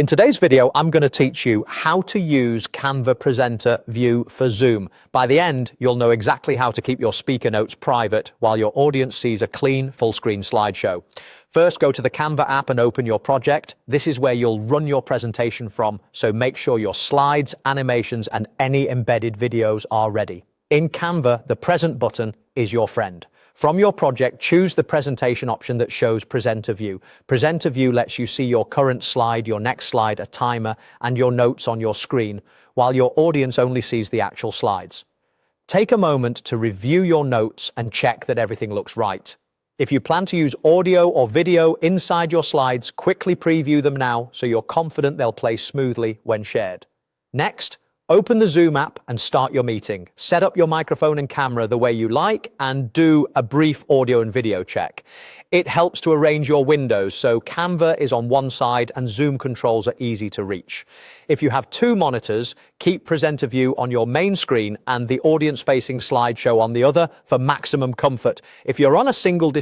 In today's video, I'm going to teach you how to use Canva Presenter View for Zoom. By the end, you'll know exactly how to keep your speaker notes private while your audience sees a clean, full-screen slideshow. First, go to the Canva app and open your project. This is where you'll run your presentation from, so make sure your slides, animations, and any embedded videos are ready. In Canva, the Present button is your friend. From your project, choose the presentation option that shows Presenter View. Presenter View lets you see your current slide, your next slide, a timer, and your notes on your screen, while your audience only sees the actual slides. Take a moment to review your notes and check that everything looks right. If you plan to use audio or video inside your slides, quickly preview them now so you're confident they'll play smoothly when shared. Next, open the Zoom app and start your meeting. Set up your microphone and camera the way you like and do a brief audio and video check. It helps to arrange your windows so Canva is on one side and Zoom controls are easy to reach. If you have two monitors, keep Presenter View on your main screen and the audience-facing slideshow on the other for maximum comfort. If you're on a single